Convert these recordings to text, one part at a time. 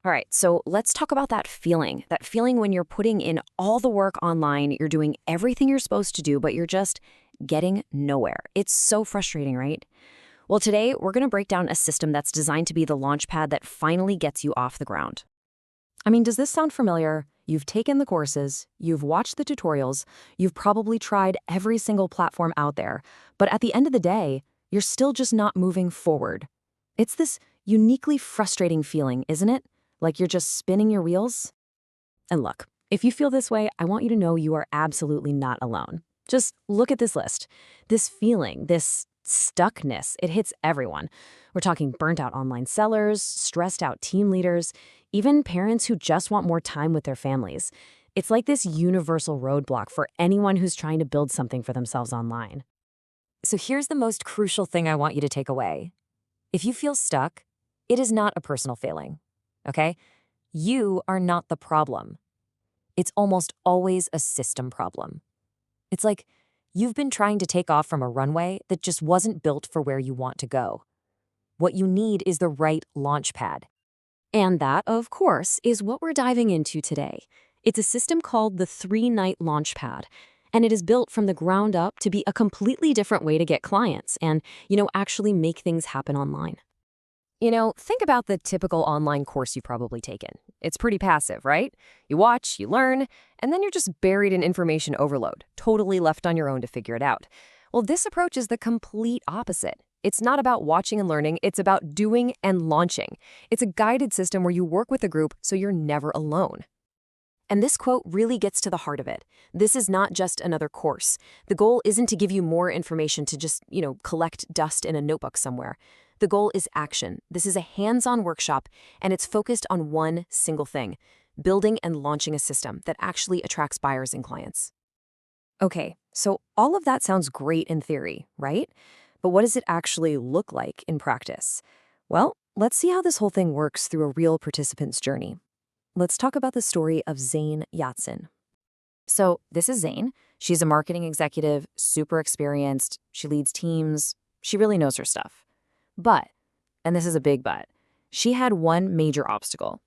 All right, so let's talk about that feeling when you're putting in all the work online, you're doing everything you're supposed to do, but you're just getting nowhere. It's so frustrating, right? Well, today we're going to break down a system that's designed to be the launch pad that finally gets you off the ground. I mean, does this sound familiar? You've taken the courses, you've watched the tutorials, you've probably tried every single platform out there, but at the end of the day, you're still just not moving forward. It's this uniquely frustrating feeling, isn't it? Like you're just spinning your wheels? And look, if you feel this way, I want you to know you are absolutely not alone. Just look at this list. This feeling, this stuckness, it hits everyone. We're talking burnt out online sellers, stressed out team leaders, even parents who just want more time with their families. It's like this universal roadblock for anyone who's trying to build something for themselves online. So here's the most crucial thing I want you to take away. If you feel stuck, it is not a personal failing, okay? You are not the problem. It's almost always a system problem. It's like you've been trying to take off from a runway that just wasn't built for where you want to go. What you need is the right launch pad. And that, of course, is what we're diving into today. It's a system called the 3-Night Launch Pad, and it is built from the ground up to be a completely different way to get clients and, actually make things happen online. Think about the typical online course you've probably taken. It's pretty passive, right? You watch, you learn, and then you're just buried in information overload, totally left on your own to figure it out. Well, this approach is the complete opposite. It's not about watching and learning, it's about doing and launching. It's a guided system where you work with a group so you're never alone. And this quote really gets to the heart of it. This is not just another course. The goal isn't to give you more information to just, collect dust in a notebook somewhere. The goal is action. This is a hands-on workshop, and it's focused on one single thing: building and launching a system that actually attracts buyers and clients. Okay, so all of that sounds great in theory, right? But what does it actually look like in practice? Well, let's see how this whole thing works through a real participant's journey. Let's talk about the story of Zain Yatsen. So this is Zain. She's a marketing executive, super experienced. She leads teams. She really knows her stuff. But, and this is a big but, she had one major obstacle: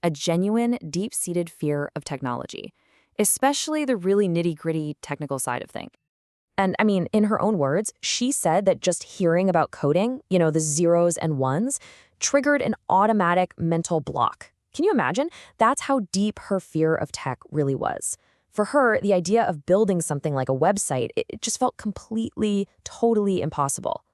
a genuine, deep-seated fear of technology, especially the really nitty-gritty technical side of things. And I mean, in her own words, she said that just hearing about coding, the zeros and ones, triggered an automatic mental block. Can you imagine? That's how deep her fear of tech really was. For her, the idea of building something like a website, it just felt completely, totally impossible.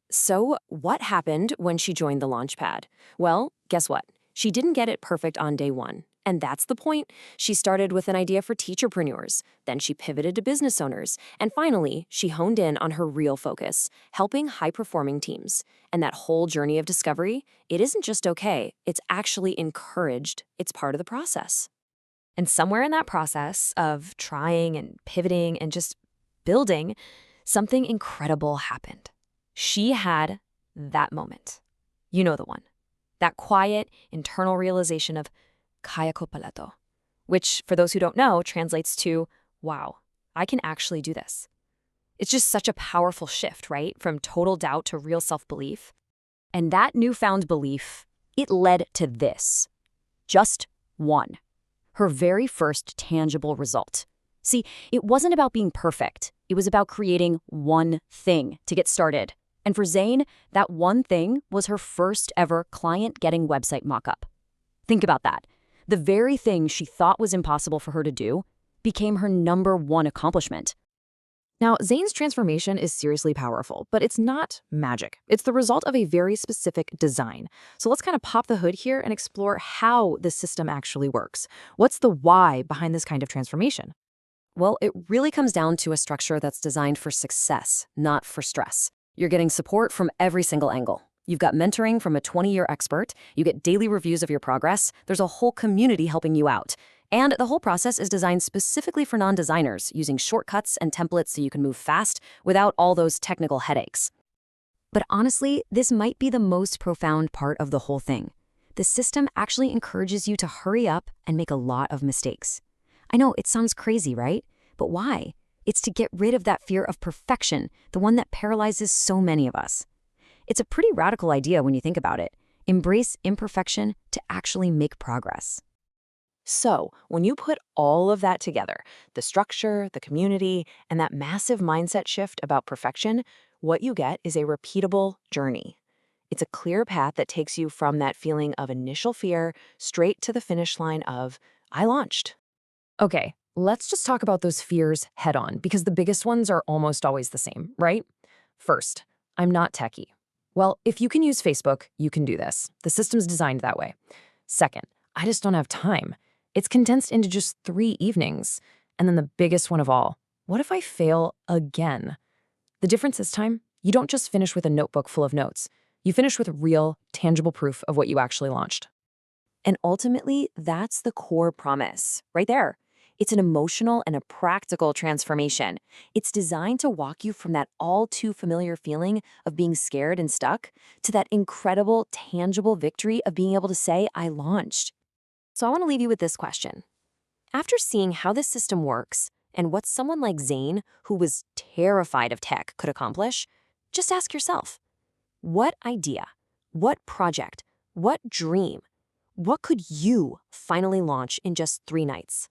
So what happened when she joined the Launchpad? Well, guess what? She didn't get it perfect on day one. And that's the point. She started with an idea for teacherpreneurs. Then she pivoted to business owners. And finally, she honed in on her real focus: helping high-performing teams. And that whole journey of discovery, it isn't just okay. It's actually encouraged. It's part of the process. And somewhere in that process of trying and pivoting and just building, something incredible happened. She had that moment. You know the one. That quiet, internal realization of kaya ko pala to, which, for those who don't know, translates to, wow, I can actually do this. It's just such a powerful shift, right? From total doubt to real self-belief. And that newfound belief, it led to this. Just one. Her very first tangible result. See, it wasn't about being perfect. It was about creating one thing to get started. And for Zain, that one thing was her first ever client-getting website mockup. Think about that. The very thing she thought was impossible for her to do became her #1 accomplishment. Now, Zain's transformation is seriously powerful, but it's not magic. It's the result of a very specific design. So let's kind of pop the hood here and explore how the system actually works. What's the why behind this kind of transformation? Well, it really comes down to a structure that's designed for success, not for stress. You're getting support from every single angle. You've got mentoring from a 20-year expert. You get daily reviews of your progress. There's a whole community helping you out. And the whole process is designed specifically for non-designers, using shortcuts and templates so you can move fast without all those technical headaches. But honestly, this might be the most profound part of the whole thing. The system actually encourages you to hurry up and make a lot of mistakes. I know it sounds crazy, right? But why? It's to get rid of that fear of perfection, the one that paralyzes so many of us. It's a pretty radical idea when you think about it. Embrace imperfection to actually make progress. So, when you put all of that together, the structure, the community, and that massive mindset shift about perfection, what you get is a repeatable journey. It's a clear path that takes you from that feeling of initial fear straight to the finish line of, I launched. Okay, let's just talk about those fears head on because the biggest ones are almost always the same, right? First, I'm not techie. Well, if you can use Facebook, you can do this. The system's designed that way. Second, I just don't have time. It's condensed into just 3 evenings. And then the biggest one of all, what if I fail again? The difference this time, you don't just finish with a notebook full of notes. You finish with real, tangible proof of what you actually launched. And ultimately, that's the core promise, right there. It's an emotional and a practical transformation. It's designed to walk you from that all too familiar feeling of being scared and stuck to that incredible, tangible victory of being able to say, I launched. So I want to leave you with this question. After seeing how this system works and what someone like Zane, who was terrified of tech, could accomplish, just ask yourself, what idea, what project, what dream, what could you finally launch in just 3 nights?